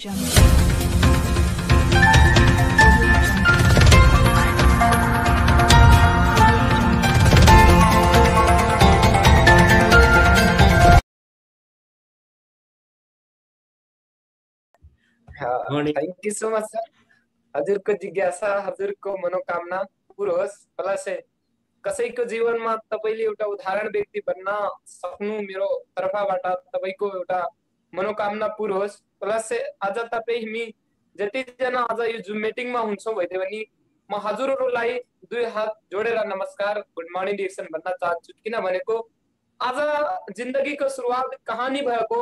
Thank you so much sir. हजुरको जिज्ञासा, हजुरको मनोकामना पूरो होस्। प्लस कसैको जीवनमा तपाईले एउटा उदाहरण व्यक्ति बन्न सक्नु मेरो तर्फबाट तपाईको एउटा मनोकामना पूरो होस्। प्लस आज तपाई हामी जतिजना आज यो जुम मिटिङमा हुन्छौँ भइदियो भने म हजुरहरूलाई दुई हात जोडेर नमस्कार, गुड मर्निङ डिएक्सन भन्न चाहन्छु। किन भनेको आज जिन्दगीको सुरुवात कहानी भएको,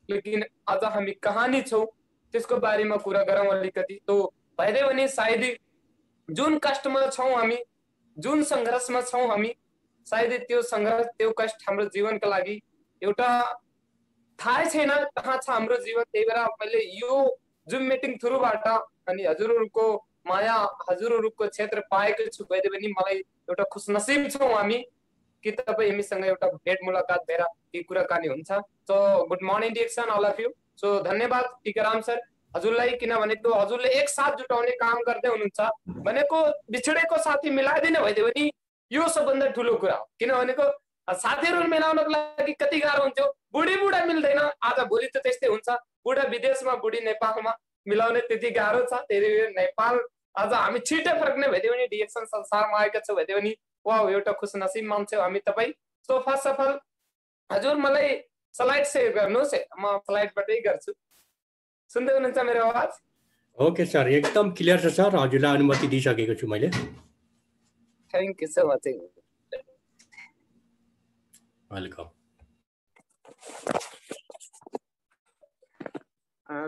लेकिन आज हामी कहानी छौँ त्यसको बारेमा कुरा गरौँ अलिकति। तो भइदियो भने सायद जुन कष्टमा छौँ हामी, जुन संघर्षमा छौँ हामी, सायद त्यो संघर्ष त्यो कष्ट हाम्रो जीवनका लागि एउटा थाहा छैन कहाँ छ हाम्रो जीवन। त्यही भएर मैले यो जुम मिटिङ थ्रुबाट अनि हजुरहरूको माया, हजुरहरूको क्षेत्र पाएको छु भइदियो भने मलाई एउटा खुशनसीब छौँ हामी कि तपाईँ हामीसँग एउटा भेट मुलाकात भएर यी कुराकानी हुन्छ। So good morning DXN all of you. So धन्यवाद टिकाराम सर हजुरलाई, किनभनेको हजुरले एक साथ जुटाउने काम गर्दै हुनुहुन्छ भनेको बिछडेको साथी मिलाइदिने भइदियो भने यो सबभन्दा ठुलो कुरा हो। किनभनेको साथीहरू मिलाउनको लागि कति गाह्रो हुन्थ्यो, बुढी बुढा मिल्दैन, आज भोलि त त्यस्तै हुन्छ, बुढा विदेशमा बुढी नेपालमा मिलाउने त्यति गाह्रो छ। त्यही नेपाल आज हामी छिटै फर्कने भइदियो भने डिएक्सन संसारमा आएका छौँ भइदियो भने वाह एउटा खुशनसीब मान्छे हो हामी तपाईँ। सो फर्स्ट अफ अल हजुर मलाई स्लाइड सेयर गर्नुहोस्, म स्लाइडबाटै गर्छु। सुन्दै हुनुहुन्छ मेरो आवाज? ओके सर, एकदम क्लियर छ सर, हजुरलाई अनुमति दिइसकेको छु मैले। Thank you so much. Welcome.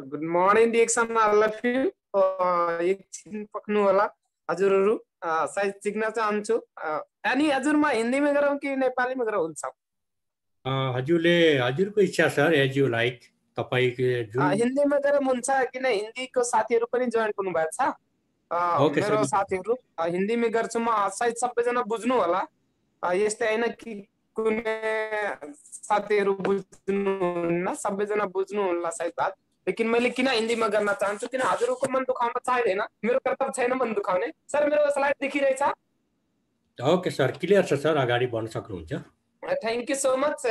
Good morning DXN all of you. एकछिन पक्नु होला हजुरहरू, सायद सिक्न चाहन्छु। अनि हजुरमा हिन्दीमा गरौँ कि नेपालीमा गरौँ हुन्छ? हजुरले हजुरको इच्छा सर, एज यु लाइक। तपाईको हिन्दीमा गरौँ हुन्छ, किन हिन्दीको साथीहरू पनि जोइन गर्नु भएको छ। मेरो साथीहरू हिन्दीमा गर्छु म, सायद सबैजना बुझ्नु होला। यस्तै होइन कि कुनै साथीहरू बुझ्नुहुन्न, सबैजना बुझ्नु होला सायद बात। लेकिन मैले किन हिन्दीमा गर्न चाहन्छु, किन हजुरहरूको मन दुखाउन चाहदैन, मेरो कर्तव्य छैन मन दुखाउने। सर मेरो स्लाइड देखिरहेछ? ओके सर, क्लियर छ सर, अगाडि बढ्न सक्नुहुन्छ। Thank you so much.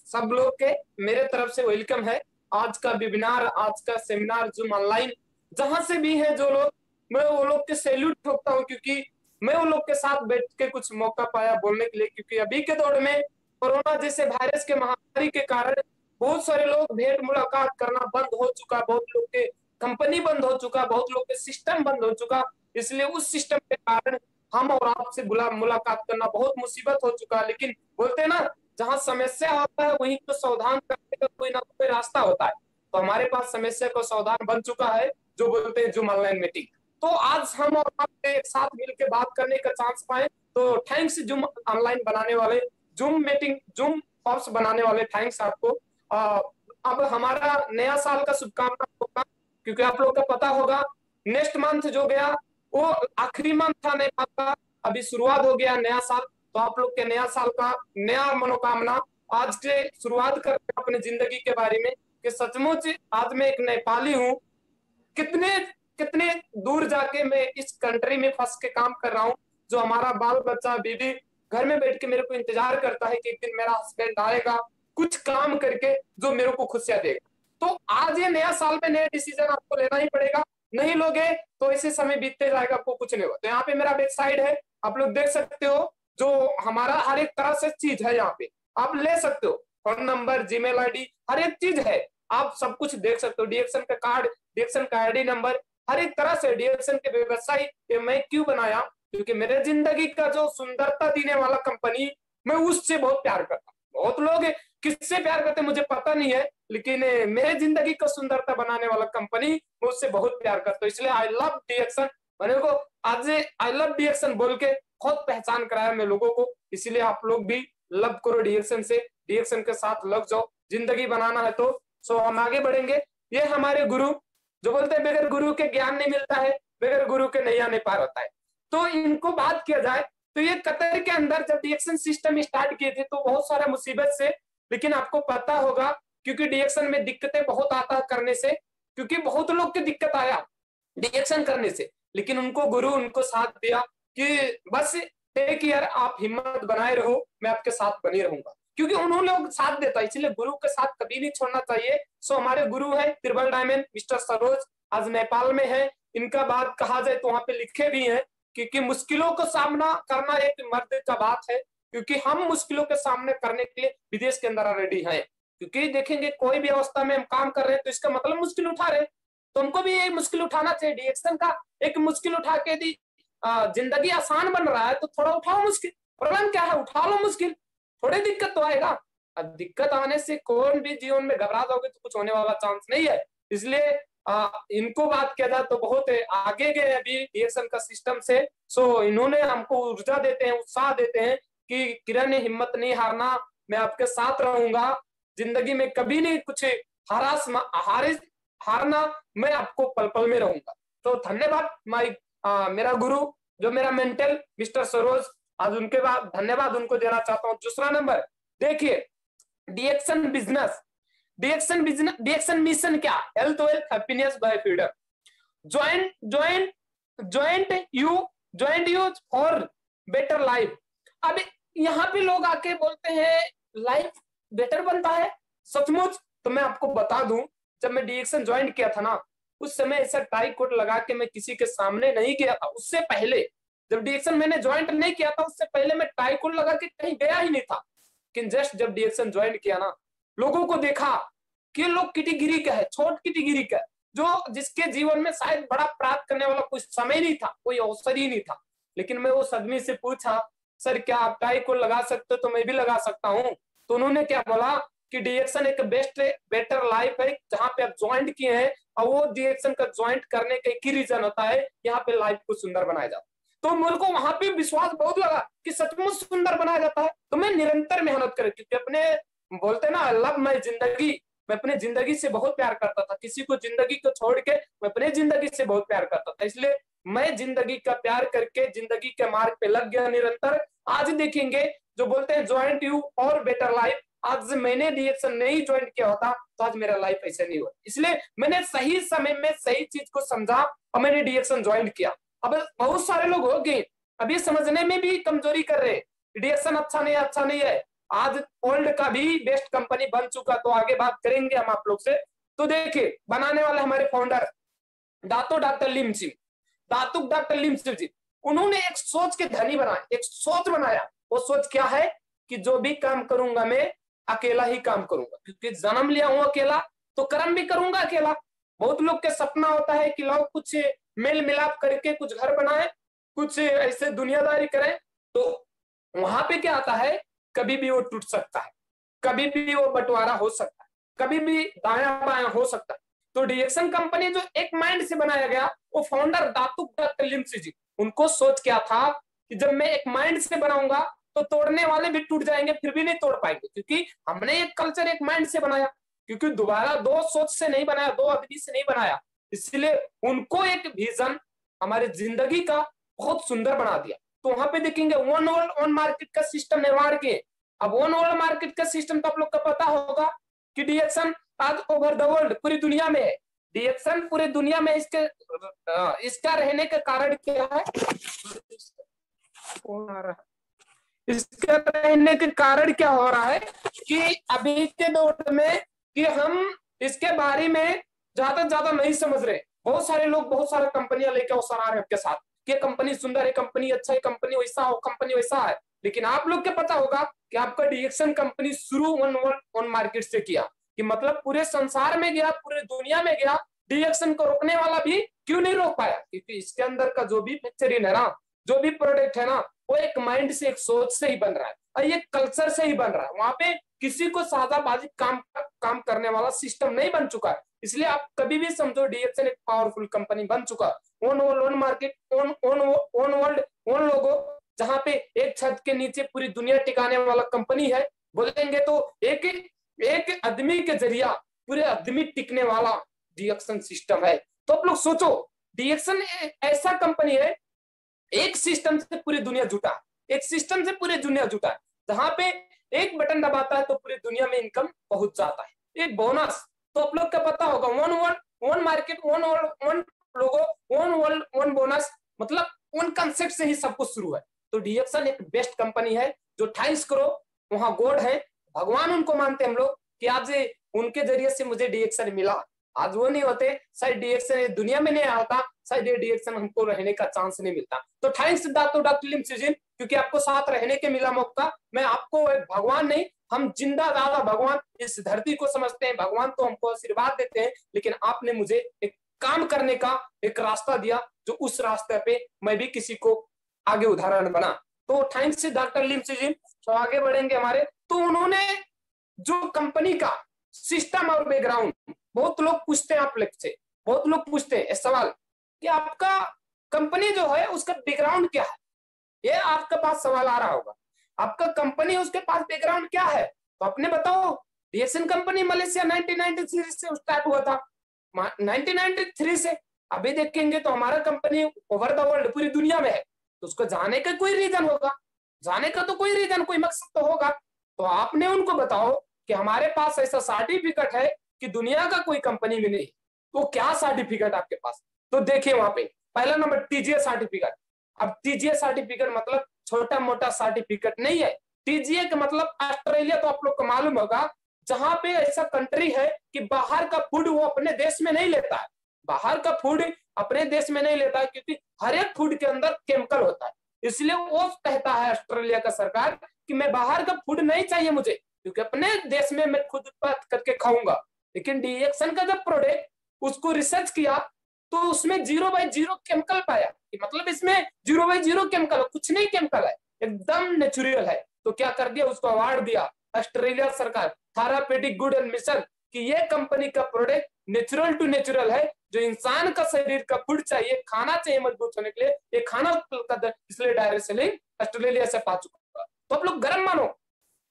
सब लोग के मेरे तरफ से वेलकम है। आज का वेबिनार, आज का सेमिनार जूम ऑनलाइन जहां से भी है जो लोग, मैं वो लोग के सैल्यूट ठोकता हूँ, क्योंकि मैं उन लोग के साथ बैठ के कुछ मौका पाया बोलने के लिए। क्योंकि अभी के दौर में कोरोना जैसे वायरस के महामारी के कारण बहुत सारे लोग भेंट मुलाकात करना बंद हो चुका, बहुत लोग के कंपनी बंद हो चुका, बहुत लोग के सिस्टम बंद हो चुका। इसलिए उस सिस्टम के कारण हम और आपसे मुलाकात करना बहुत मुसीबत हो चुका। लेकिन बोलते हैं ना, जहां समस्या होता है वहीं तो समाधान करने का कोई ना कोई रास्ता होता है। तो हमारे पास समस्या का समाधान बन चुका है, जो बोलते हैं जूम ऑनलाइन मीटिंग। तो आज हम और आप एक साथ मिलकर बात करने का चांस पाए, तो थैंक्स जूम ऑनलाइन बनाने वाले, जूम मीटिंग, जूम ऑप्स बनाने वाले, थैंक्स आपको। अब हमारा नया साल का शुभकामना होगा, क्योंकि आप लोग को पता होगा नेक्स्ट मंथ जो गया वो आखिरी मंथ था नया का, अभी शुरुआत हो गया नया साल। तो आप लोग के नया साल का नया मनोकामना आज से शुरुआत करते अपने जिंदगी के बारे में कि सचमुच आज मैं एक नेपाली हूँ, कितने कितने दूर जाके मैं इस कंट्री में फंस के काम कर रहा हूँ, जो हमारा बाल बच्चा बीवी घर में बैठ के मेरे को इंतजार करता है कि एक दिन मेरा हस्बैंड आएगा कुछ काम करके जो मेरे को खुशियां देगा। तो आज ये नया साल में नया डिसीजन आपको लेना ही पड़ेगा, नहीं लोगे तो ऐसे समय बीतते जाएगा, आपको कुछ नहीं होगा। तो यहाँ पे मेरा वेब साइट है, आप लोग देख सकते हो, जो हमारा हर एक तरह से चीज है यहाँ पे, आप ले सकते हो, फोन नंबर, जीमेल आईडी, हर एक चीज है, आप सब कुछ देख सकते हो। डीएक्सन का कार्ड, डीएक्सन का आईडी नंबर, हर एक तरह से डीएक्सन के व्यवसाय ये मैं क्यों बनाया, क्योंकि मेरे जिंदगी का जो सुंदरता देने वाला कंपनी, मैं उससे बहुत प्यार करता हूँ। बहुत लोग किससे प्यार करते मुझे पता नहीं है, लेकिन मेरे जिंदगी को सुंदरता बनाने वाला कंपनी, मैं उससे बहुत प्यार करता हूँ। इसलिए आई लव डीएक्सन, मैंने को आज आई लव डीएक्सन बोल के खुद पहचान कराया मैं लोगों को। इसलिए आप लोग भी लव करो डीएक्सन से, डीएक्सन के साथ लग जाओ। जिंदगी बनाना है तो सो हम आगे बढ़ेंगे। ये हमारे गुरु जो बोलते हैं बगैर गुरु के ज्ञान नहीं मिलता है, बगैर गुरु के नैया नहीं पार होता है। तो इनको बात किया जाए तो ये कतर के अंदर जब डीएक्सन सिस्टम स्टार्ट किए थे तो बहुत सारा मुसीबत से, लेकिन आपको पता होगा क्योंकि डीएक्सन में दिक्कतें बहुत आता करने से, क्योंकि बहुत लोग की दिक्कत आया डिएक्शन करने से, लेकिन उनको गुरु उनको साथ दिया कि बस टेक यार आप हिम्मत बनाए रहो, मैं आपके साथ बनी रहूंगा, क्योंकि उन्होंने लोग साथ देता, इसलिए गुरु के साथ कभी नहीं छोड़ना चाहिए। सो हमारे गुरु है ट्रिपल डायमंड मिस्टर सरोज, आज नेपाल में है। इनका बात कहा जाए तो वहां पे लिखे भी है, क्योंकि मुश्किलों का सामना करना एक मर्द का बात है, क्योंकि हम मुश्किलों के सामने करने के लिए विदेश के अंदर रेडी है। क्योंकि देखेंगे कोई भी अवस्था में हम काम कर रहे हैं तो इसका मतलब मुश्किल उठा रहे हैं, तो हमको भी ये मुश्किल उठाना चाहिए। डिएक्शन का एक मुश्किल उठा के दी जिंदगी आसान बन रहा है तो थोड़ा उठाओ मुश्किल। प्रॉब्लम क्या है, उठा लो मुश्किल, थोड़ी दिक्कत तो आएगा। अब दिक्कत आने से कौन भी जीवन में घबरा जाओगे तो कुछ होने वाला चांस नहीं है। इसलिए इनको बात किया जाए तो बहुत आगे गए अभी डिएक्शन का सिस्टम से। सो इन्होंने हमको ऊर्जा देते हैं, उत्साह देते हैं कि किरण हिम्मत नहीं हारना, मैं आपके साथ रहूंगा, जिंदगी में कभी नहीं कुछ हारना, मैं आपको पल पल में रहूंगा। तो धन्यवाद मेरा गुरु जो मेरा मेंटल मिस्टर सरोज, आज उनके बाद धन्यवाद उनको देना चाहता हूँ। दूसरा नंबर देखिए, डिएक्शन बिजनेस, डिएक्शन मिशन क्या, health wealth happiness bye freedom, joint use for better life. अब यहाँ पे लोग आके बोलते हैं लाइफ बेटर बनता है, सचमुच? तो मैं आपको बता दूं, जब मैं डिएक्शन ज्वाइन किया था ना, उस समय ऐसा टाई कोट लगा के मैं किसी के सामने नहीं गया था। उससे पहले जब डिएक्शन मैंने ज्वाइन नहीं किया था, उससे पहले मैं टाई कोट लगा के कहीं गया ही नहीं था। लेकिन जस्ट जब डिएक्शन ज्वाइन किया ना, लोगों को देखा कि लोग कैटेगरी का है, छोट कैटेगरी का, जो जिसके जीवन में शायद बड़ा प्राप्त करने वाला कुछ समय नहीं था, कोई अवसर ही नहीं था। लेकिन मैं उस आदमी से पूछा, सर क्या आप टाई कोट लगा सकते हो? तो मैं भी लगा सकता हूँ। तो उन्होंने क्या बोला कि डिएक्शन एक बेस्ट बेटर लाइफ है, जहां पे आप ज्वाइंट किए हैं, और वो डिएक्शन का ज्वाइंट करने का एक ही रीजन होता है, यहाँ पे लाइफ को सुंदर बनाया जाता है। तो मेरे को वहां पे विश्वास बहुत लगा कि सचमुच सुंदर बनाया जाता है। तो मैं निरंतर मेहनत कर, क्योंकि अपने बोलते ना लव माई जिंदगी, मैं अपने जिंदगी से बहुत प्यार करता था, किसी को जिंदगी को छोड़ के मैं अपने जिंदगी से बहुत प्यार करता था। इसलिए मैं जिंदगी का प्यार करके जिंदगी के मार्ग पे लग गया निरंतर। आज देखेंगे जो बोलते हैं ज्वाइंट यू और बेटर लाइफ, आज मैंने डिएक्शन नहीं ज्वाइन किया होता तो आज मेरा लाइफ ऐसे नहीं हुआ। इसलिए मैंने सही समय में सही चीज को समझा और मैंने डिएक्शन ज्वाइन किया। अब बहुत सारे लोग हो गए अभी समझने में भी कमजोरी कर रहे, डिएक्शन अच्छा नहीं है। आज ओल्ड का भी बेस्ट कंपनी बन चुका, तो आगे बात करेंगे हम आप लोग से। तो देखिए, बनाने वाले हमारे फाउंडर डॉक्टर लिमसिम जी, उन्होंने एक सोच के धनी बनाया, एक सोच बनाया। वो सोच क्या है कि जो भी काम करूंगा मैं अकेला ही काम करूंगा, क्योंकि जन्म लिया हूं अकेला तो कर्म भी करूंगा अकेला। बहुत लोग के सपना होता है कि लोग कुछ मेल मिलाप करके कुछ घर बनाए, कुछ ऐसे दुनियादारी करें, तो वहां पे क्या आता है, कभी भी वो टूट सकता है, कभी भी वो बंटवारा हो सकता है, कभी भी दाया बाया हो सकता है। तो डिएक्शन कंपनी जो एक माइंड से बनाया गया, वो फाउंडर डॉक्टर लिमसिम जी, उनको सोच क्या था कि जब मैं एक माइंड से बनाऊंगा तो तोड़ने वाले भी टूट जाएंगे, फिर भी नहीं तोड़ पाएंगे, क्योंकि हमने एक कल्चर एक माइंड से बनाया, क्योंकि दोबारा दो सोच से नहीं बनाया, दो आदमी से नहीं बनाया। इसलिए उनको एक विजन हमारी जिंदगी का बहुत सुंदर बना दिया। तो वहां पे देखेंगे वन वर्ल्ड वन मार्केट का सिस्टम निर्माण किए। अब वन वर्ल्ड मार्केट का सिस्टम तो आप लोग का पता होगा कि डिएक्शन आज ओवर द वर्ल्ड पूरी दुनिया में है। डिएक्शन पूरी दुनिया में इसका रहने का कारण क्या है, इसका रहने के कारण क्या हो रहा है कि अभी के दौर में कि हम इसके बारे में ज्यादा ज्यादा नहीं समझ रहे। बहुत सारे लोग बहुत सारे कंपनियां लेके अवसर आ रहे हैं आपके साथ कि कंपनी सुंदर है, कंपनी अच्छा है, कंपनी वैसा हो, कंपनी वैसा है। लेकिन आप लोग के पता होगा कि आपका डिएक्शन कंपनी शुरू वन मार्केट से किया, कि मतलब पूरे संसार में गया, पूरे दुनिया में गया, डिएक्शन को रोकने वाला भी क्यों नहीं रोक पाया, क्योंकि इसके अंदर का जो भी फैक्चरिंग है ना, जो भी प्रोडक्ट है ना, वो एक माइंड से एक सोच से ही बन रहा है और ये कल्चर से ही बन रहा है। वहां पे किसी को सादाबाजी काम करने वाला सिस्टम नहीं बन चुका है। इसलिए आप कभी भी समझो डिएक्शन एक पावरफुल कंपनी बन चुका है। One world one market one world one logo, जहां पे एक छत के नीचे पूरी दुनिया टिकाने वाला कंपनी है। बोलेंगे तो एक आदमी के जरिया पूरे आदमी टिकने वाला डिएक्शन सिस्टम है। तो आप लोग सोचो, डिएक्शन ऐसा कंपनी है, एक सिस्टम से पूरी दुनिया जुटा है, एक सिस्टम से पूरी दुनिया जुटा है, जहां पे एक बटन दबाता है तो पूरी दुनिया में इनकम पहुंच जाता है। एक बोनस तो आप लोग का पता होगा, वन मार्केट, वन लोगो, वन वर्ल्ड, वन बोनस, मतलब वन कंसेप्ट से ही सब कुछ शुरू है। तो डीएक्सन एक बेस्ट कंपनी है जो थैंक्स करो, वहां गॉड है, भगवान उनको मानते हम लोग कि आज उनके जरिए से मुझे डीएक्सन मिला। आज वो नहीं होते शायद डीएक्सन दुनिया में नहीं आता, शायद ये डीएक्सन हमको रहने का चांस नहीं मिलता। तो थैंक्स डॉक्टर लिम सीजन, क्योंकि आपको साथ रहने के मिला मौका। मैं आपको भगवान नहीं, हम जिंदा दादा भगवान इस धरती को समझते हैं, भगवान तो हमको आशीर्वाद देते हैं, लेकिन आपने मुझे एक काम करने का एक रास्ता दिया, जो उस रास्ते पे मैं भी किसी को आगे उदाहरण बना। तो थैंक्स डॉक्टर लिम सीजन। तो आगे बढ़ेंगे हमारे, तो उन्होंने जो कंपनी का सिस्टम और बैकग्राउंड, बहुत लोग पूछते हैं आप लोग से, बहुत लोग पूछते हैं सवाल कि आपका कंपनी जो है उसका बैकग्राउंड क्या है। ये आपके पास सवाल आ रहा होगा, आपका कंपनी उसके पास बैकग्राउंड क्या है, तो आपने बताओ। डीएक्सन कंपनी मलेशिया 1993 से स्टार्ट हुआ था, 1993 से अभी देखेंगे तो हमारा कंपनी ओवर द वर्ल्ड पूरी दुनिया में है। तो उसको जाने का कोई रीजन होगा, जाने का तो कोई रीजन, कोई मकसद तो होगा। तो आपने उनको बताओ कि हमारे पास ऐसा सर्टिफिकेट है कि दुनिया का कोई कंपनी में नहीं। तो क्या सर्टिफिकेट आपके पास, तो देखिए वहां पे पहला नंबर टीजीए सर्टिफिकेट। अब टीजीए सर्टिफिकेट मतलब छोटा मोटा सर्टिफिकेट नहीं है। टीजीए का मतलब ऑस्ट्रेलिया, तो आप लोग को मालूम होगा, जहां पे ऐसा कंट्री है कि बाहर का फूड वो अपने देश में नहीं लेता है, बाहर का फूड अपने देश में नहीं लेता है, क्योंकि हर एक फूड के अंदर केमिकल होता है। इसलिए वो कहता है ऑस्ट्रेलिया का सरकार कि मैं बाहर का फूड नहीं चाहिए मुझे, क्योंकि अपने देश में मैं खुद उत्पाद करके खाऊंगा। लेकिन डीएक्सन का जब प्रोडक्ट उसको रिसर्च किया तो उसमें 0/0 केमिकल पाया, कि मतलब इसमें 0/0 केमिकल, कुछ नहीं केमिकल है, एकदम नेचुरल है। तो क्या कर दिया, उसको अवार्ड दिया ऑस्ट्रेलिया सरकार, थेरापेटिक गुड एंड मिशन, कि ये कंपनी का प्रोडक्ट नेचुरल टू नेचुरल है, जो इंसान का शरीर का फूड चाहिए, खाना चाहिए मजबूत होने के लिए, ये खाना इसलिए डायरेक्ट सेलिंग ऑस्ट्रेलिया से पा चुका। तो आप लोग गर्म मानो,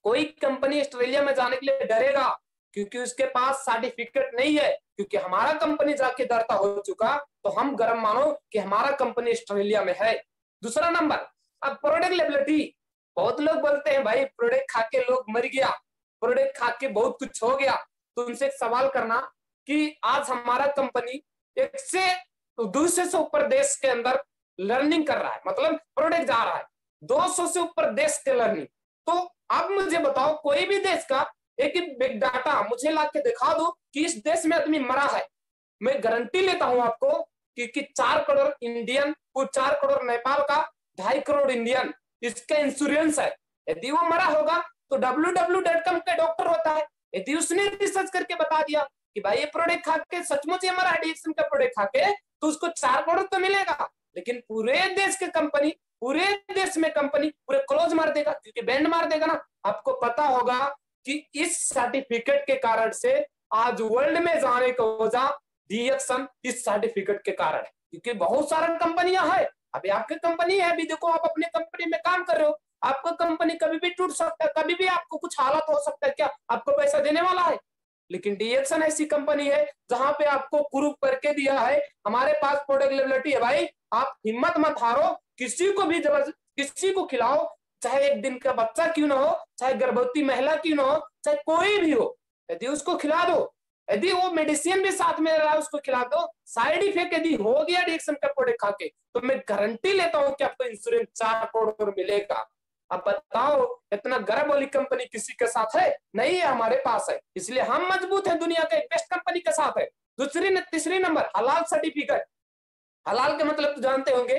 कोई कंपनी ऑस्ट्रेलिया में जाने के लिए डरेगा क्योंकि उसके पास सर्टिफिकेट नहीं है, क्योंकि हमारा कंपनी जाके दरता हो चुका, तो हम गर्म मानो कि हमारा कंपनी ऑस्ट्रेलिया में है। दूसरा नंबर, अब प्रोडक्ट लेबिलिटी। बहुत लोग बोलते हैं भाई प्रोडक्ट खा के लोग मर गया, प्रोडक्ट खा के बहुत कुछ हो गया। तो उनसे एक सवाल करना कि आज हमारा कंपनी 1 से 200 से ऊपर देश के अंदर लर्निंग कर रहा है, मतलब प्रोडक्ट जा रहा है 200 से ऊपर देश के लर्निंग। तो अब मुझे बताओ, कोई भी देश का एक बिग डाटा मुझे ला के दिखा दो कि इस देश में आदमी मरा है। मैं गारंटी लेता हूं आपको कि 4 करोड़ इंडियन और 4 करोड़ नेपाल का 2.5 करोड़ इंडियन, इसका इंश्योरेंस है। यदि वो मरा होगा तो www.com का डॉक्टर होता है, यदि उसने रिसर्च करके बता दिया कि भाई ये प्रोडक्ट खा के सचमुच ये मरा है, डीएक्सन का प्रोडक्ट खा के, तो उसको 4 करोड़ तो मिलेगा। लेकिन पूरे देश के कंपनी, पूरे देश में कंपनी पूरे क्लोज मार देगा, क्योंकि बैंड मार देगा ना। आपको पता होगा कि इस सर्टिफिकेट के कारण से आज वर्ल्ड में जाने का वजह डीएक्सन इस सर्टिफिकेट के कारण है, क्योंकि बहुत सारा कंपनियां है। अभी आपकी कंपनी है, अभी देखो आप अपने कंपनी में काम कर रहे हो, आपका कंपनी कभी भी टूट सकता है, कभी भी आपको कुछ हालत हो सकता है, क्या आपको पैसा देने वाला है? लेकिन डीएक्सन ऐसी कंपनी है जहां पे आपको प्रूफ करके दिया है हमारे पास प्रोडक्ट लेबिलिटी है। भाई आप हिम्मत मत हारो, किसी को भी जबरदस्ती किसी को खिलाओ, चाहे 1 दिन का बच्चा क्यों ना हो, चाहे गर्भवती महिला क्यों ना हो, चाहे कोई भी हो, यदि उसको खिला दो, यदि वो मेडिसिन भी साथ में रहा है उसको खिला दो, साइड इफेक्ट यदि हो गया डीएक्सन का प्रोडक्ट खा के, तो मैं गारंटी लेता हूं कि आपको इंश्योरेंस 4 करोड़ मिलेगा। अब बताओ, इतना गर्व वाली कंपनी किसी के साथ है? नहीं है, हमारे पास है, इसलिए हम मजबूत है, दुनिया के बेस्ट कंपनी के साथ है। तीसरी नंबर, हलाल सर्टिफिकेट। हलाल के मतलब तो जानते होंगे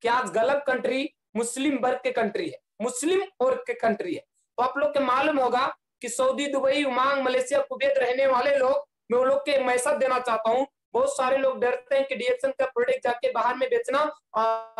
कि आज गलत कंट्री मुस्लिम वर्ग के कंट्री है, मुस्लिम वर्ग के कंट्री है। तो आप लोग के मालूम होगा कि Saudi, Dubai, Oman, Malaysia, Kuwait रहने वाले लोग, मैं वो लोग के मैसेज देना चाहता हूँ। बहुत सारे लोग डरते हैं कि डीएक्सन का प्रोडक्ट जाके बाहर में बेचना,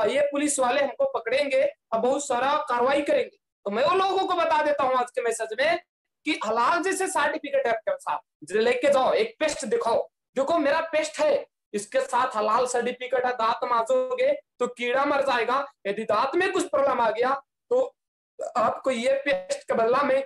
ये पुलिस वाले हमको पकड़ेंगे और बहुत सारा कार्रवाई करेंगे। तो मैं वो लोगों को बता देता हूँ आज के मैसेज में कि हलाल जैसे सर्टिफिकेट है आपके साथ, लेके जाओ, एक पेस्ट दिखाओ, देखो मेरा पेस्ट है, इसके साथ हलाल सर्टिफिकेट है, दांत मांजोगे तो कीड़ा मर जाएगा, यदि दांत में कुछ प्रॉब्लम आ गया तो आपको ये पेस्ट का बदला में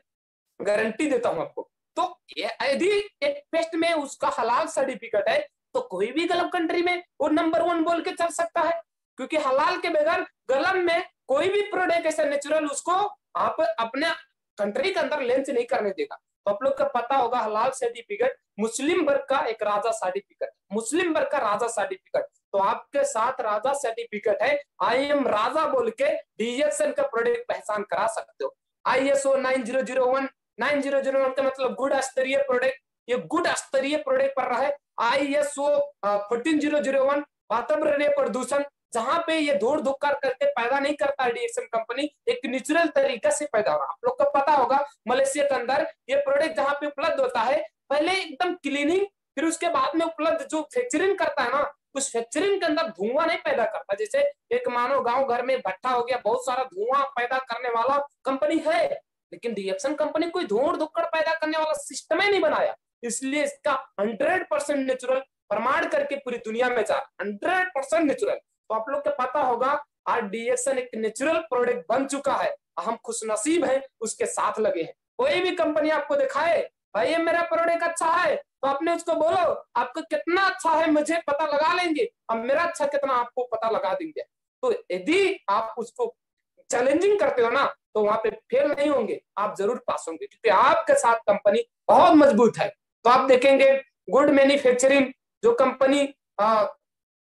गारंटी देता हूं आपको। तो यदि एक पेस्ट में उसका हलाल सर्टिफिकेट है तो कोई भी गलत कंट्री में वो नंबर 1 बोल के चल सकता है, क्योंकि हलाल के बगैर गलत में कोई भी प्रोडक्ट ऐसा नेचुरल उसको आप अपने कंट्री के अंदर लॉन्च नहीं करने देगा। तो आप लोग को पता होगा हलाल सर्टिफिकेट मुस्लिम वर्ग का एक राजा सर्टिफिकेट, मुस्लिम वर्ग का राजा सर्टिफिकेट। तो आपके साथ राजा सर्टिफिकेट है, आई एम राजा बोल के डीएक्सन का प्रोडक्ट पहचान करा सकते हो। ISO 9001 का मतलब गुड स्तरीय प्रोडक्ट, ये गुड स्तरीय प्रोडक्ट पर रहा है। ISO 14001 वातावरणीय प्रदूषण, जहां पे ये धूल धुक्कर करके पैदा नहीं करता है डीएक्सन कंपनी, एक नेचुरल तरीका से पैदा हो रहा है। आप लोग को पता होगा मलेशिया के अंदर ये प्रोडक्ट जहां पे उपलब्ध होता है, पहले एकदम क्लीनिंग, फिर उसके बाद में उपलब्ध जो फैक्चरिंग करता है ना, उस फैक्चरिंग के अंदर धुआं नहीं पैदा करता। जैसे एक मानो गांव घर में भट्ठा हो गया, बहुत सारा धुआं पैदा करने वाला कंपनी है, लेकिन डीएक्सन कंपनी कोई धुआं धुक्कड़ पैदा करने वाला सिस्टम ही नहीं बनाया। इसलिए इसका 100% नेचुरल प्रमाण करके पूरी दुनिया में जा 100% नेचुरल। तो आप लोग को पता होगा आज डीएक्सन एक नेचुरल प्रोडक्ट बन चुका है, हम खुशनसीब हैं उसके साथ लगे हैं। कोई भी कंपनी आपको दिखाए भाई ये मेरा प्रोडक्ट अच्छा है, तो आपने उसको बोलो आपको कितना अच्छा है मुझे पता लगा लेंगे, अब मेरा अच्छा कितना आपको पता लगा देंगे। तो यदि आप उसको चैलेंजिंग करते हो ना, तो वहां पे फेल नहीं होंगे, आप जरूर पास होंगे, क्योंकि आपके साथ कंपनी बहुत मजबूत है। तो आप देखेंगे गुड मैन्युफैक्चरिंग जो कंपनी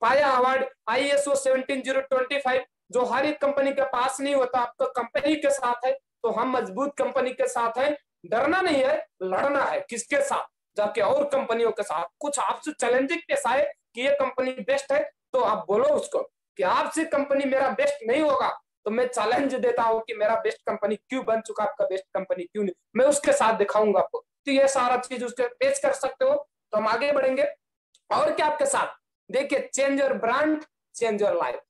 पाया अवार्ड ISO 17025, जो हर एक कंपनी के पास नहीं होता, आपका कंपनी के साथ है। तो हम मजबूत कंपनी के साथ हैं, डरना नहीं है, लड़ना है। किसके साथ? जाके और कंपनियों के साथ। कुछ आपसे चैलेंजिंग पेश आए कि ये कंपनी बेस्ट है, तो आप बोलो उसको कि आपसे कंपनी मेरा बेस्ट नहीं होगा, तो मैं चैलेंज देता हूं कि मेरा बेस्ट कंपनी क्यों बन चुका, आपका बेस्ट कंपनी क्यों नहीं, मैं उसके साथ दिखाऊंगा आपको। तो ये सारा चीज उसके पेश कर सकते हो। तो हम आगे बढ़ेंगे और क्या आपके साथ, देखिए change your brand change your life.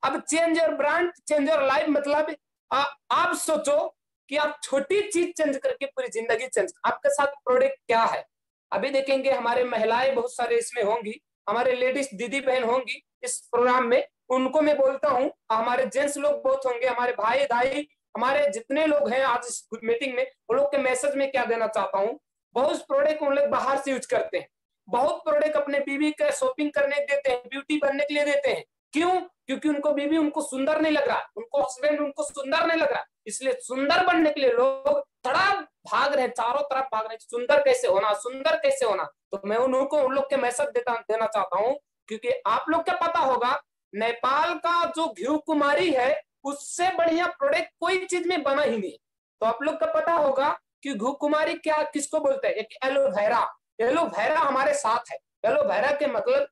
अब change your brand change your life मतलब आप सोचो कि आप छोटी चीज चेंज करके पूरी जिंदगी चेंज। आपके साथ प्रोडक्ट क्या है? अभी देखेंगे हमारे महिलाएं बहुत सारे इसमें होंगी, हमारे लेडीज दीदी बहन होंगी इस प्रोग्राम में, उनको मैं बोलता हूं, हमारे जेंट्स लोग बहुत होंगे, हमारे भाई दाई, हमारे जितने लोग हैं आज इस मीटिंग में, वो लोग के मैसेज में क्या देना चाहता हूं, बहुत प्रोडक्ट उन लोग बाहर से यूज करते हैं, बहुत प्रोडक्ट अपने बीवी के शॉपिंग करने देते हैं, ब्यूटी बनने के लिए देते हैं। क्यों? क्योंकि उनको बीवी उनको सुंदर नहीं लग रहा, उनको हस्बैंड उनको सुंदर नहीं लग रहा, इसलिए सुंदर बनने के लिए लोग थोड़ा भाग रहे, चारों तरफ भाग रहे, सुंदर कैसे होना, सुंदर कैसे होना। तो मैं उन लोग के मैसेज देना चाहता हूँ, क्योंकि आप लोग क्या पता होगा नेपाल का जो घी कुमारी है उससे बढ़िया प्रोडक्ट कोई चीज में बना ही नहीं। तो आप लोग का पता होगा कि घी कुमारी क्या किसको बोलते हैं, एक एलोवेरा, एलोवेरा हमारे साथ है। एलोवेरा के मतलब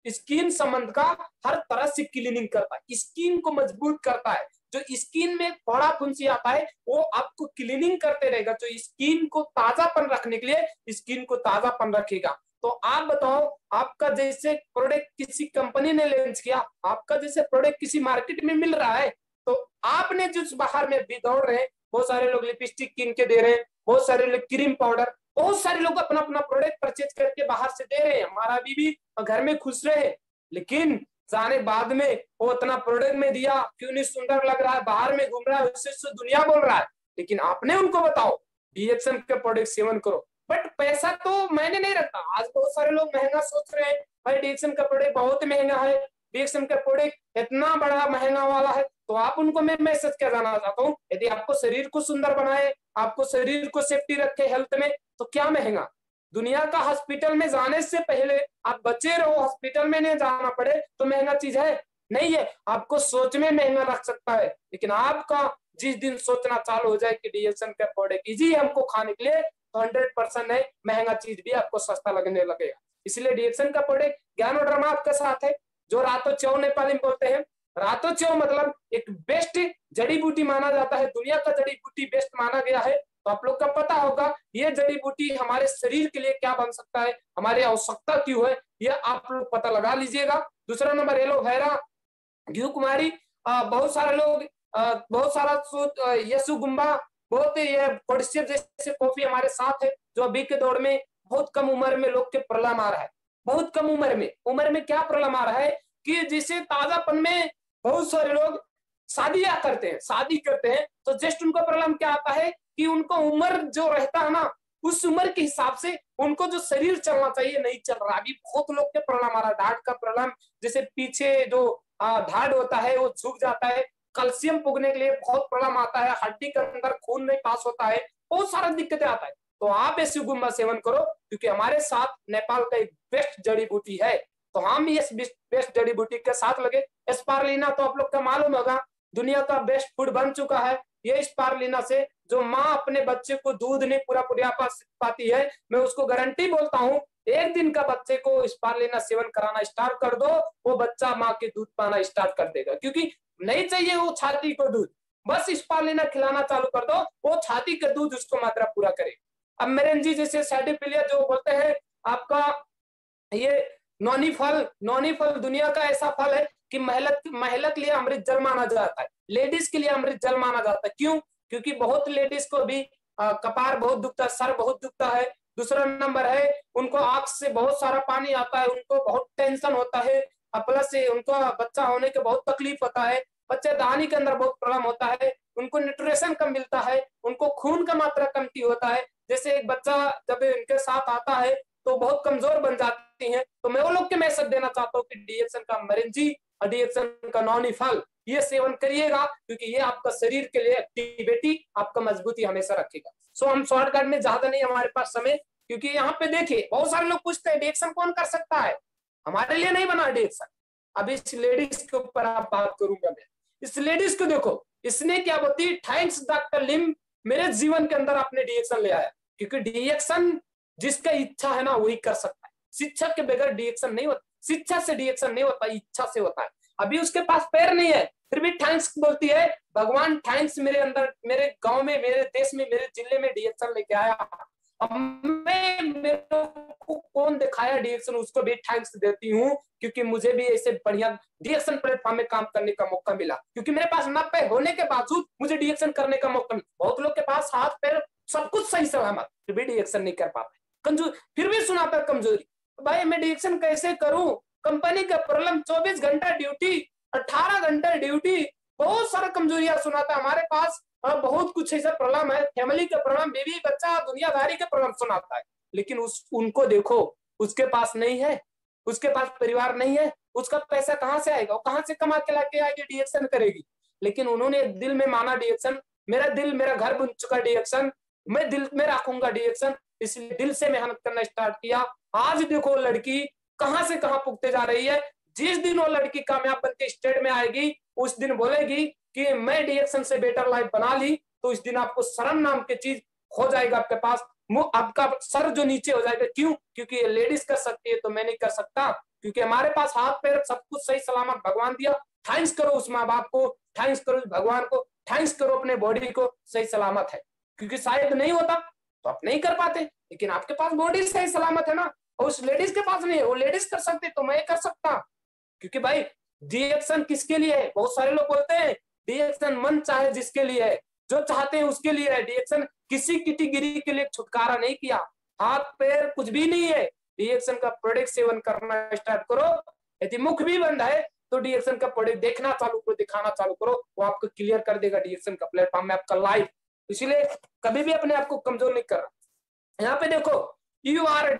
स्किन संबंध का हर तरह से क्लीनिंग करता है, स्किन को मजबूत करता है, जो स्किन में फोड़ा फुंसी आता है वो आपको क्लीनिंग करते रहेगा, जो स्किन को ताजापन रखने के लिए स्किन को ताजापन रखेगा। तो आप बताओ, आपका जैसे प्रोडक्ट किसी कंपनी ने लॉन्च किया, आपका जैसे प्रोडक्ट किसी मार्केट में मिल रहा है, तो आपने जिस बाहर में भी दौड़ रहे हैं, बहुत सारे लोग लिपस्टिक कीन के दे रहे हैं, बहुत सारे लोग क्रीम पाउडर, बहुत सारे लोग अपना अपना प्रोडक्ट परचेज करके बाहर से दे रहे हैं, हमारा बीवी घर में खुश रहे, लेकिन जाने बाद में वो इतना प्रोडक्ट में दिया, क्यों नहीं सुंदर लग रहा है, बाहर में घूम रहा है, उससे दुनिया बोल रहा है, लेकिन आपने उनको बताओ डीएक्सन के प्रोडक्ट सेवन करो। बट पैसा तो मैंने नहीं रखा। आज बहुत सारे लोग महंगा सोच रहे हैं, भाई डीएक्सन का प्रोडक्ट बहुत महंगा है, डीएक्सन का प्रोडक्ट इतना बड़ा महंगा वाला है। तो आप उनको मैं मैसेज क्या जाना चाहता हूँ, यदि आपको शरीर को सुंदर बनाए, आपको शरीर को सेफ्टी रखे हेल्थ में, तो क्या महंगा। दुनिया का हॉस्पिटल में जाने से पहले आप बचे रहो, हॉस्पिटल में नहीं जाना पड़े, तो महंगा चीज है नहीं है। आपको सोच में महंगा रख सकता है, लेकिन आपका जिस दिन सोचना चालू हो जाए कि डीएक्सन का प्रोडक्ट इजी है हमको खाने के लिए, तो 100% है महंगा चीज भी आपको सस्ता लगने लगेगा। इसलिए डीएक्सन का प्रोडक्ट ज्ञानोड्रामा आपके साथ है, जो रातो च्यो नेपाली में बोलते हैं। रातो च्यो मतलब एक बेस्ट जड़ी बूटी माना जाता है, दुनिया का जड़ी बूटी बेस्ट माना गया है। तो आप लोग का पता होगा ये जड़ी बूटी हमारे शरीर के लिए क्या बन सकता है, हमारी आवश्यकता क्यों है, ये आप लोग पता लगा लीजिएगा। दूसरा नंबर एलोवेरा, घी कुमारी, बहुत सारे लोग बहुत सारा यसु गुम्बा, बहुत ये पोटेशियम जैसे कॉफी हमारे साथ है, जो अभी के दौर में बहुत कम उम्र में लोग के प्रॉब्लम आ रहा है। बहुत कम उम्र में क्या प्रॉब्लम आ रहा है कि जिसे ताजापन में बहुत सारे लोग शादी करते हैं, तो जस्ट उनको प्रॉब्लम क्या आता है कि उनको उम्र जो रहता है ना, उस उम्र के हिसाब से उनको जो शरीर चलना चाहिए नहीं चल रहा। अभी बहुत लोग के प्रॉब्लम आ रहा है, धाड़ का प्रॉब्लम, जैसे पीछे जो धाड़ होता है वो झुक जाता है, कैल्शियम पुगने के लिए बहुत प्रॉब्लम आता है, हड्डी के अंदर खून नहीं पास होता है, बहुत सारा दिक्कतें आता है। तो आप ये सुगुम्बा सेवन करो, क्योंकि हमारे साथ नेपाल का एक बेस्ट जड़ी बूटी है, तो हम इस बेस्ट जड़ी बूटी के साथ लगे। स्पारुलिना तो आप लोग का मालूम होगा, दुनिया का बेस्ट फूड बन चुका है। ये स्पारुलिना से जो माँ अपने बच्चे को दूध नहीं पूरा पाती है, मैं उसको गारंटी बोलता हूँ, एक दिन का बच्चे को स्पारुलिना सेवन कराना स्टार्ट कर दो, वो बच्चा माँ के दूध पाना स्टार्ट कर देगा। क्योंकि नहीं चाहिए वो छाती को दूध, बस स्पारुलिना खिलाना चालू कर दो, वो छाती का दूध उसको मात्रा पूरा करे। अब मेरेंजी जैसे सैडिपिलिया जो बोलते हैं आपका, ये नौनी फल दुनिया का ऐसा फल है कि महिला के लिए अमृत जल माना जाता है, लेडीज के लिए अमृत जल माना जाता है। क्यों? क्योंकि बहुत लेडीज को भी कपार बहुत दुखता है, सर बहुत दुखता है। दूसरा नंबर है, उनको आंख से बहुत सारा पानी आता है, उनको बहुत टेंशन होता है, प्लस से उनको बच्चा होने के बहुत तकलीफ होता है, बच्चेदानी के अंदर बहुत प्रॉब्लम होता है, उनको न्यूट्रिशन कम मिलता है, उनको खून का मात्रा कमती होता है। जैसे एक बच्चा जब इनके साथ आता है तो बहुत कमजोर बन जाती हैं। तो मैं वो लोग के मैसेज देना चाहता हूँ कि डीएक्सन का मरेंजी और डीएक्सन का नौनी फल ये सेवन करिएगा, क्योंकि ये आपका शरीर के लिए एक्टिविटी, आपका मजबूती हमेशा रखेगा। सो हम शॉर्टकट में, ज्यादा नहीं हमारे पास समय, क्योंकि यहाँ पे देखिए बहुत सारे लोग पूछते हैं डीएक्सन कौन कर सकता है, हमारे लिए नहीं बना डीएक्सन। अब इस लेडीज के ऊपर आप बात करूंगा मैं। इस लेडीज को देखो, इसने क्या बोलती, थैंक्स डॉक्टर लिम, मेरे जीवन के अंदर आपने डीएक्सन ले आया। क्योंकि डीएक्सन जिसका इच्छा है ना वही कर सकता है, शिक्षा के बगैर डीएक्सन नहीं होता, शिक्षा से डीएक्सन नहीं होता, इच्छा से होता है। अभी उसके पास पैर नहीं है, फिर भी थैंक्स बोलती है, भगवान थैंक्स, मेरे अंदर, मेरे गांव में, मेरे देश में, मेरे जिले में डीएक्सन लेके आया। अब मैं, मेरे को कौन दिखाया डीएक्सन, उसको भी थैंक्स देती हूँ, क्योंकि मुझे भी ऐसे बढ़िया डीएक्सन प्लेटफॉर्म में काम करने का मौका मिला। क्योंकि मेरे पास ना पैर होने के बावजूद मुझे डीएक्सन करने का मौका मिला। बहुत लोग के पास हाथ पैर सब कुछ सही सलामत, फिर भी डीएक्सन नहीं कर पाते, फिर भी सुनाता कमजोरी। भाई मैं डीएक्शन कैसे करूं, कंपनी का प्रॉब्लम, 24 घंटा ड्यूटी, 18 घंटा ड्यूटी, बहुत सारा कमजोरियां सुनाता है हमारे पास। और बहुत कुछ ऐसा प्रॉब्लम है, फैमिली का प्रॉब्लम, बीवी बच्चा दुनियादारी का प्रॉब्लम सुनाता है। लेकिन उनको देखो, उसके पास नहीं है, उसके पास परिवार नहीं है, उसका पैसा कहाँ से आएगा, वो कहाँ से कमा के लाके आएगी, डीएक्शन करेगी। लेकिन उन्होंने दिल में माना डीएक्शन, मेरा दिल, मेरा घर बन चुका डीएक्शन, मैं दिल में रखूंगा डीएक्शन, इसलिए दिल से मेहनत करना स्टार्ट किया। आज देखो लड़की कहां से कहां पुगते जा रही है। जिस दिन वो लड़की कामयाब बनके स्टेट में आएगी, उस दिन बोलेगी कि मैं डीएक्शन से बेटर लाइफ बना ली, तो इस दिन आपको शर्म नाम की चीज हो जाएगा आपके पास, आपका सर जो नीचे हो जाएगा। क्यों? क्योंकि ये लेडीज कर सकती है तो मैं नहीं कर सकता, क्योंकि हमारे पास हाथ पैर सब कुछ सही सलामत भगवान दिया। थैंक्स करो उस माँ बाप को, थैंक्स करो भगवान को, थैंक्स करो अपने बॉडी को, सही सलामत है। क्योंकि शायद नहीं होता तो आप नहीं कर पाते, लेकिन आपके पास बॉडी सही सलामत है ना, और उस लेडीज के पास नहीं है, वो लेडीज कर सकते तो मैं कर सकता। क्योंकि भाई डीएक्शन किसके लिए है? बहुत सारे लोग बोलते हैं डीएक्शन मन चाहे जिसके लिए है, जो चाहते हैं उसके लिए है। डीएक्शन किसी कैटेगरी के लिए छुटकारा नहीं किया, हाथ पैर कुछ भी नहीं है। डीएक्शन का प्रोडक्ट सेवन करना स्टार्ट करो। यदि मुख भी बंद है तो डीएक्शन का प्रोडक्ट देखना चालू करो, दिखाना चालू करो, वो आपको क्लियर कर देगा डीएक्शन का प्लेटफॉर्म में आपका लाइफ। इसलिए कभी भी अपने आप को कमजोर नहीं करना। यहाँ पे देखो, यू आर,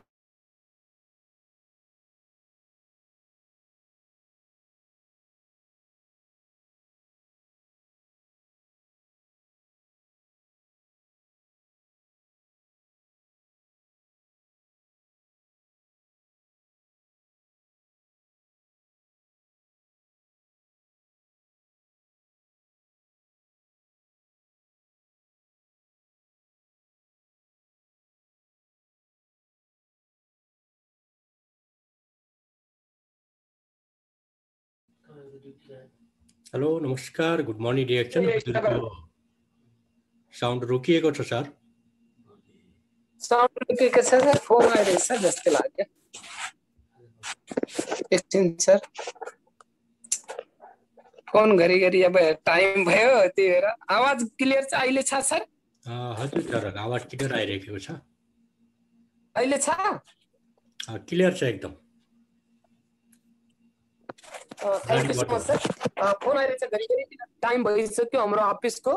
हेलो नमस्कार, गुड मर्निङ डिएक्सन। हजुरको साउन्ड रोकिएको छ सर। साउन्ड रोकिएको छ सर, फोन आइरहेछ जस्तो लाग्यो। एकछिन सर, फोन घरिघरि अब टाइम भयो त्यही भएर। आवाज क्लियर छ अहिले छ सर? हजुर सर, आवाज क्लियर आइरहेको छ। अहिले छ? क्लियर छ एकदम। Thank you so much sir. Phone आइरहेछ घरिघरि, टाइम भइसक्यो हाम्रो अफिसको,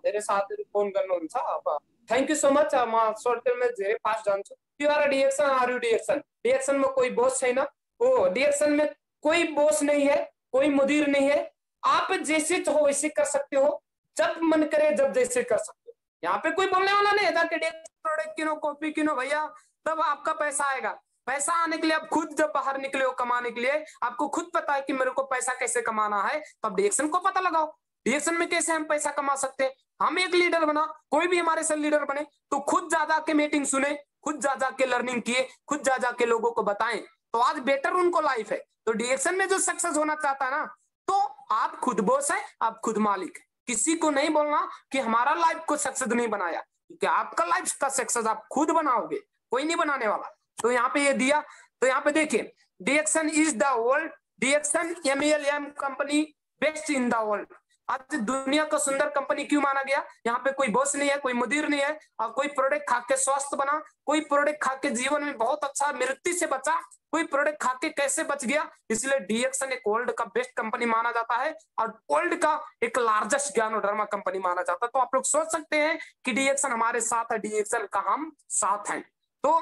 धेरै साथीहरू फोन गर्नुहुन्छ। अब थ्याङ्क यू सो मच। म सर्ट टर्ममा धेरै फास्ट जान्छु। You are DXN, are you DXN? DXN में कोई बॉस छैन, वो डीएक्शन में कोई बॉस नहीं है, कोई मुदीर नहीं है। आप जैसे चाहो वैसे कर सकते हो, जब मन करे जब जैसे कर सकते हो। यहाँ पे कोई बोलने वाला नहीं है जाके प्रोडक्ट किनो, कॉपी किनो भैया, तब आपका पैसा आएगा। पैसा आने के लिए आप खुद जब बाहर निकले हो कमाने के लिए, आपको खुद पता है कि मेरे को पैसा कैसे कमाना है, तो आप डीएक्शन को पता लगाओ। डीएक्शन में कैसे हम पैसा कमा सकते हैं। हम एक लीडर बना, कोई भी हमारे साथ लीडर बने तो खुद जा जाके मीटिंग सुने, खुद जा जाके लर्निंग किए, खुद जा जाके लोगों को बताएं, तो आज बेटर उनको लाइफ है। तो डीएक्शन में जो सक्सेस होना चाहता है ना, तो आप खुद बॉस है, आप खुद मालिक। किसी को नहीं बोलना कि हमारा लाइफ को सक्सेस नहीं बनाया, क्योंकि आपका लाइफ का सक्सेस आप खुद बनाओगे, कोई नहीं बनाने वाला। तो यहाँ पे ये दिया, तो यहाँ पे देखिए, DXN is the world, DXN MLM company best in the world. आज दुनिया का सुंदर कंपनी क्यों माना गया? यहाँ पे कोई बॉस नहीं है, कोई मुदीर नहीं है, और कोई प्रोडक्ट खा के स्वस्थ बना, कोई प्रोडक्ट खा के जीवन में बहुत अच्छा मृत्यु से बचा, कोई प्रोडक्ट खा के कैसे बच गया। इसलिए डीएक्शन एक वर्ल्ड का बेस्ट कंपनी माना जाता है और वर्ल्ड का एक लार्जेस्ट ज्ञानोधर्मा कंपनी माना जाता है। तो आप लोग सोच सकते हैं कि डीएक्शन हमारे साथ है, डीएक्शन का हम साथ हैं। तो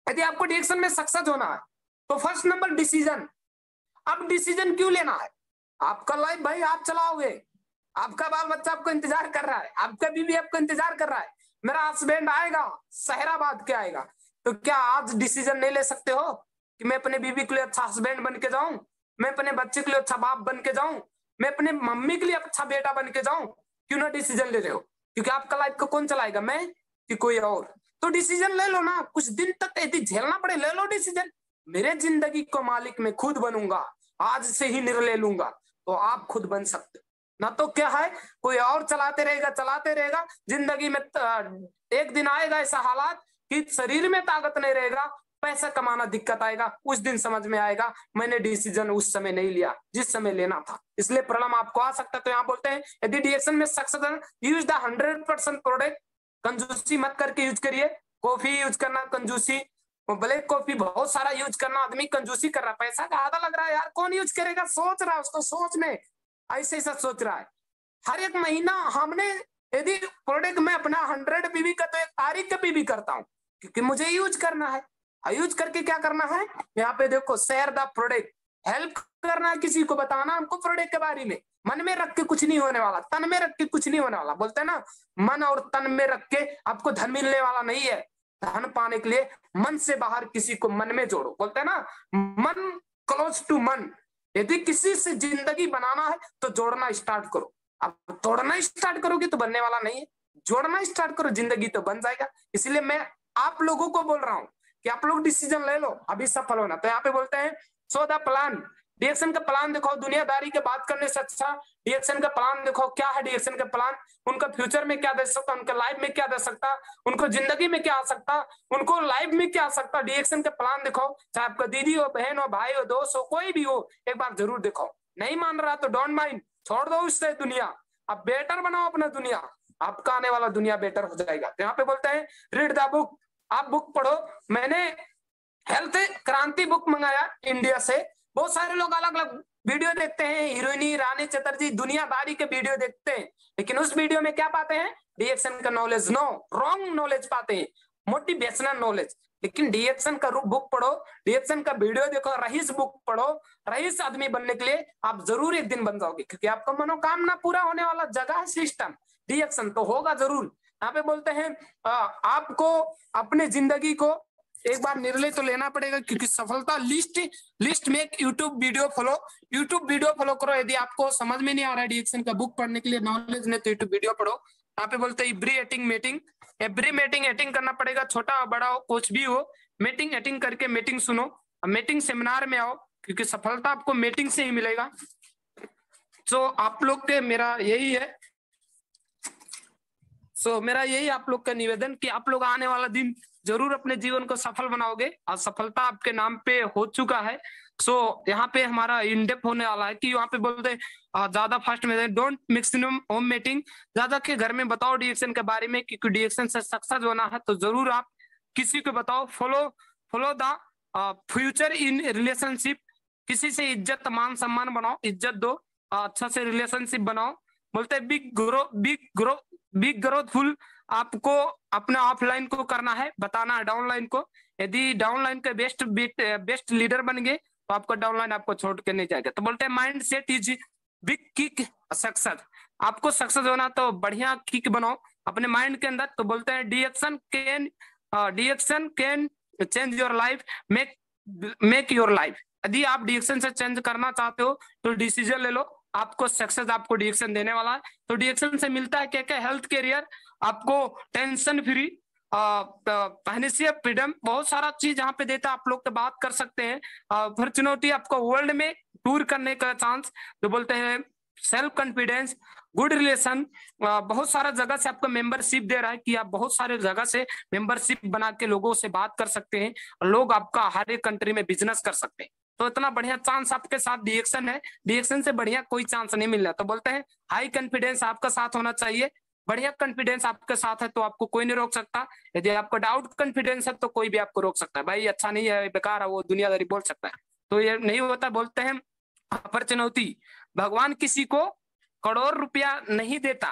यदि आपको डीएक्शन में सक्सेस होना है तो फर्स्ट नंबर डिसीजन। अब डिसीजन क्यों लेना है? आपका लाइफ भाई आप चलाओगे, आपका बाल बच्चा आपको इंतजार कर रहा है, आपका बीवी आपको इंतजार कर रहा है, मेरा हस्बैंड आएगा सहराबाद के आएगा। तो क्या आज डिसीजन नहीं ले सकते हो कि मैं अपने बीवी के लिए अच्छा हस्बैंड बन के जाऊं, मैं अपने बच्चे के लिए अच्छा बाप बन के जाऊं, मैं अपने मम्मी के लिए अच्छा बेटा बन के जाऊं? क्यों ना डिसीजन ले रहे हो? क्योंकि आपका लाइफ को कौन चलाएगा, मैं कि कोई और? तो डिसीजन ले लो ना, कुछ दिन तक यदि झेलना पड़े ले लो डिसीजन। मेरे जिंदगी को मालिक मैं खुद बनूंगा, आज से ही निर्णय लूंगा, तो आप खुद बन सकते। ना तो क्या है, कोई और चलाते रहेगा। जिंदगी में एक दिन आएगा ऐसा हालात कि शरीर में ताकत नहीं रहेगा, पैसा कमाना दिक्कत आएगा, उस दिन समझ में आएगा मैंने डिसीजन उस समय नहीं लिया जिस समय लेना था। इसलिए प्रॉब्लम आपको आ सकता है। तो यहाँ बोलते हैं यदि डीएक्शन में सक्सेस, यूज द 100% प्रोडक्ट, कंजूसी मत करके यूज करिए। कॉफी यूज करना कंजूसी, ब्लैक कॉफी बहुत सारा यूज करना, आदमी कंजूसी कर रहा है, पैसा ज्यादा लग रहा है यार, कौन यूज करेगा? सोच रहा है, उसको सोच में ऐसे ऐसा सोच रहा है। हर एक महीना हमने यदि प्रोडक्ट में अपना 100 पीवी का तो 1 तारीख का पीवी करता हूँ, क्योंकि मुझे यूज करना है। यूज करके क्या करना है, यहाँ पे देखो, शेयर द प्रोडक्ट, हेल्प करना है, किसी को बताना हमको प्रोडक्ट के बारे में। मन में रख के कुछ नहीं होने वाला, तन में रख के कुछ नहीं होने वाला। बोलते हैं ना, मन और तन में रख के आपको धन मिलने वाला नहीं है। धन पाने के लिए मन से बाहर किसी को मन में जोड़ो। बोलते हैं ना, मन क्लोज टू मन। यदि किसी से जिंदगी बनाना है तो जोड़ना स्टार्ट करो। अब तोड़ना स्टार्ट करोगे तो बनने वाला नहीं है, जोड़ना स्टार्ट करो, जिंदगी तो बन जाएगा। इसलिए मैं आप लोगों को बोल रहा हूँ कि आप लोग डिसीजन ले लो अभी सफल होना। तो यहाँ पे बोलते हैं सो द प्लान, डीएक्शन का प्लान देखो। दुनियादारी के बात करने से अच्छा डीएक्शन का प्लान देखो। क्या है डीएक्शन का प्लान? उनका फ्यूचर में क्या दे सकता, उनका लाइफ में क्या दे सकता, उनको जिंदगी में क्या आ सकता, उनको लाइफ में क्या आ सकता। डीएक्शन का प्लान देखो, चाहे आपका दीदी हो, बहन हो, भाई हो, दोस्त हो, कोई भी हो, एक बार जरूर देखो। नहीं मान रहा तो डोंट माइंड, छोड़ दो उससे दुनिया। अब बेटर बनाओ अपना दुनिया, आपका आने वाला दुनिया बेटर हो जाएगा। तो यहाँ पे बोलते हैं रीड द बुक, आप बुक पढ़ो। मैंने हेल्थ क्रांति बुक मंगाया इंडिया से। बहुत सारे लोग अलग अलग वीडियो देखते हैं, हीरोइनी रानी चटर्जी दुनियादारी के वीडियो देखते हैं, लेकिन उस वीडियो में क्या पाते हैं? डीएक्शन का नॉलेज, नो रॉन्ग नॉलेज पाते हैं, मोटिवेशनल नॉलेज। लेकिन डीएक्शन का बुक पढ़ो, डीएक्शन का वीडियो देखो, रईस बुक पढ़ो। रईस आदमी बनने के लिए आप जरूर एक दिन बन जाओगे, क्योंकि आपका मनोकामना पूरा होने वाला जगह है सिस्टम, डीएक्शन तो होगा जरूर। यहाँ पे बोलते हैं आपको अपने जिंदगी को एक बार निर्णय तो लेना पड़ेगा, क्योंकि सफलता लिस्ट में एक यूट्यूब वीडियो फॉलो करो। यदि आपको समझ में नहीं आ रहा है डीएक्शन का बुक पढ़ने के लिए नॉलेज नहीं, तो यूट्यूब वीडियो पढ़ो। यहाँ पे बोलते हैं एवरी मीटिंग अटेंड करना पड़ेगा, छोटा हो बड़ा हो कुछ भी हो, मीटिंग अटेंड करके मीटिंग सुनो, मीटिंग सेमिनार में आओ, क्योंकि सफलता आपको मीटिंग से ही मिलेगा। सो आप लोग के मेरा यही है, मेरा यही आप लोग का निवेदन कि आप लोग आने वाला दिन जरूर अपने जीवन को सफल बनाओगे, और सफलता आपके नाम पे हो चुका है। यहाँ पे हमारा इनडेप्थ होने वाला है कि यहाँ पे बोलते हैं ज्यादा फास्ट में डोंट मैक्सिमम होम मीटिंग, ज्यादा के घर में बताओ डीएक्शन के बारे में, क्योंकि डीएक्शन से सक्सेस होना है तो जरूर आप किसी को बताओ। Follow the future in relationship, किसी से इज्जत मान सम्मान बनाओ, इज्जत दो, अच्छा से रिलेशनशिप बनाओ। बोलते हैं बिग ग्रोथफुल, आपको अपना ऑफलाइन को करना है, बताना है डाउनलाइन को। यदि डाउनलाइन के बेस्ट लीडर बन गए तो आपको डाउनलाइन आपको छोड़ के नहीं जाएगा। तो बोलते हैं mind set is big kick success, आपको सक्सेस होना तो बढ़िया किक बनाओ, अपने माइंड के अंदर। तो बोलते हैं DXN can change your life, make your life. यदि आप डिएक्शन से चेंज करना चाहते हो तो डिसीजन ले लो, आपको सक्सेस आपको डिएक्शन देने वाला है। तो डिएक्शन से मिलता है क्या क्या? हेल्थ कैरियर, आपको टेंशन फ्री, फाइनेंशियल फ्रीडम, बहुत सारा चीज यहाँ पे देता है, आप लोग तो बात कर सकते हैं। अपॉर्चुनिटी, आपको वर्ल्ड में टूर करने का चांस, जो बोलते हैं सेल्फ कॉन्फिडेंस, गुड रिलेशन, बहुत सारा जगह से आपको मेंबरशिप दे रहा है कि आप बहुत सारे जगह से मेंबरशिप बना के लोगों से बात कर सकते हैं, लोग आपका हर एक कंट्री में बिजनेस कर सकते हैं। तो इतना बढ़िया चांस आपके साथ डिएक्शन है, डिएक्शन से बढ़िया कोई चांस नहीं मिल रहा। तो बोलते हैं हाई कॉन्फिडेंस आपका साथ होना चाहिए, बढ़िया कॉन्फिडेंस आपके साथ है तो आपको कोई नहीं रोक सकता। यदि आपको डाउट कॉन्फिडेंस है तो कोई भी आपको रोक सकता है, भाई अच्छा नहीं है, बेकार है, वो दुनियादारी बोल सकता है। तो ये नहीं होता। बोलते हैं अपॉर्चुनिटी, भगवान किसी को करोड़ रुपया नहीं देता,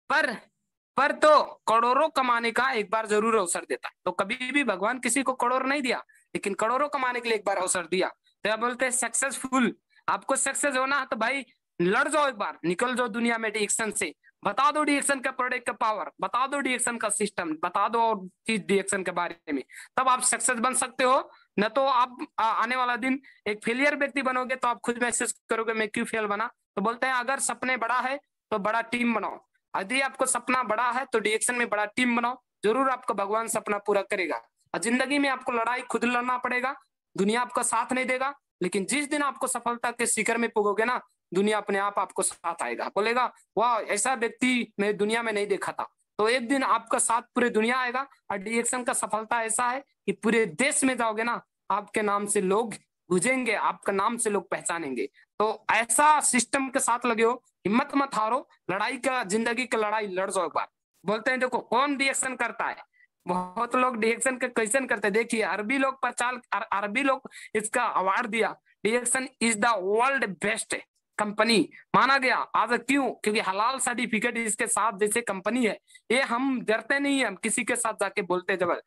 पर तो करोड़ों कमाने का एक बार जरूर अवसर देता। तो कभी भी भगवान किसी को करोड़ नहीं दिया, लेकिन करोड़ों कमाने के लिए एक बार अवसर दिया। तो बोलते हैं सक्सेसफुल, आपको सक्सेस होना है तो भाई लड़ जाओ, एक बार निकल जाओ दुनिया में डिएक्शन से, बता दो डिएक्शन का प्रोडक्ट का पावर, बता दो डिएक्शन का सिस्टम, बता दो और चीज डिएक्शन के बारे में, तब आप सक्सेस बन सकते हो। न तो आप आने वाला दिन एक फेलियर व्यक्ति बनोगे तो आप खुद महसूस करोगे मैं क्यों फेल बना। तो बोलते हैं अगर सपने बड़ा है तो बड़ा टीम बनाओ, यदि आपको सपना बड़ा है तो डिएक्शन में बड़ा टीम बनाओ, जरूर आपका भगवान सपना पूरा करेगा। और जिंदगी में आपको लड़ाई खुद लड़ना पड़ेगा, दुनिया आपका साथ नहीं देगा, लेकिन जिस दिन आपको सफलता के शिखर में पुगोगे ना, दुनिया अपने आप आपको साथ आएगा, बोलेगा वाह ऐसा व्यक्ति मैं दुनिया में नहीं देखा था। तो एक दिन आपका साथ पूरे दुनिया आएगा। और डिएक्शन का सफलता ऐसा है कि पूरे देश में जाओगे ना, आपके नाम से लोग गुजेंगे, आपका नाम से लोग पहचानेंगे। तो ऐसा सिस्टम के साथ लगे हो, हिम्मत मत हारो, लड़ाई का, जिंदगी की लड़ाई लड़ जाओ एक बार। बोलते हैं देखो कौन डिएक्शन करता है, बहुत लोग डिएक्शन का क्वेश्चन करते हैं। देखिए अरबी लोग अरबी लोग इसका अवार्ड दिया, DXN is the world best company माना गया आज। क्यों? क्योंकि हलाल सर्टिफिकेट इसके साथ जैसे कंपनी है, ये हम डरते नहीं है, हम किसी के साथ जाके बोलते जबर।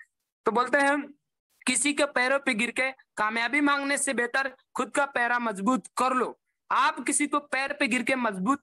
तो बोलते हैं किसी के पैरों पे गिर के कामयाबी मांगने से बेहतर खुद का पैरा मजबूत कर लो। आप किसी को पैर पे गिर के मजबूत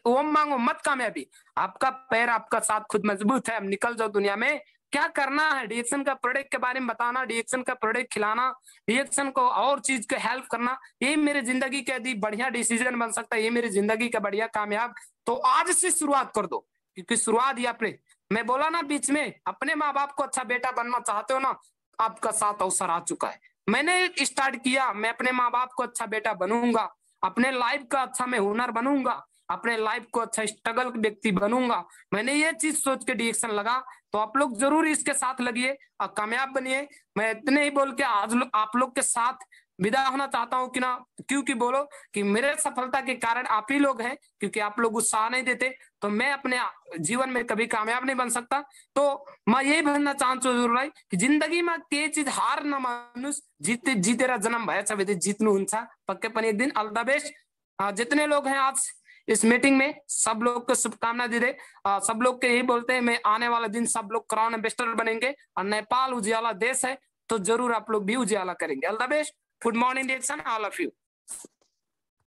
वो मांगो मत कामयाबी, आपका पैर आपका साथ खुद मजबूत है, हम निकल जाओ दुनिया में। क्या करना है? डिएक्शन का प्रोडक्ट के बारे में बताना, डिएक्शन का प्रोडक्ट खिलाना, डिएक्शन को और चीज के हेल्प करना, ये मेरे जिंदगी के यदि बढ़िया डिसीजन बन सकता है, ये मेरी जिंदगी का बढ़िया कामयाब। तो आज से शुरुआत कर दो, क्योंकि शुरुआत ही अपने, मैं बोला ना बीच में, अपने माँ बाप को अच्छा बेटा बनना चाहते हो ना, आपका साथ अवसर आ चुका है। मैंने स्टार्ट किया, मैं अपने माँ बाप को अच्छा बेटा बनूंगा, अपने लाइफ का अच्छा मैं हुनर बनूंगा, अपने लाइफ को अच्छा स्ट्रगल व्यक्ति बनूंगा। मैंने ये चीज सोच के डिएक्शन लगा। तो आप लोग जरूर इसके साथ लगिए और कामयाब बनिए। मैं इतने ही बोल के आज आप लोग के साथ विदा होना चाहता हूँ कि ना, क्योंकि बोलो कि मेरे सफलता के कारण आप ही लोग हैं, क्योंकि आप लोग उत्साह नहीं देते तो मैं अपने जीवन में कभी कामयाब नहीं बन सकता। तो मैं यही बनना चाहूँ जरूर है कि जिंदगी में के चीज हार न मानुस, जीतेर जन्म भएछ भने जित्नु हुन्छ पक्कै पनि एक दिन। All the best. जितने लोग हैं आज इस मीटिंग में, सब लोग को शुभकामना दे दे। सब लोग के यही बोलते हैं मैं आने वाला दिन सब लोग क्राउन एम्बेसडर बनेंगे, और नेपाल उजियाला देश है तो जरूर आप लोग भी उजियाला करेंगे। All the best, good morning DXN all of you.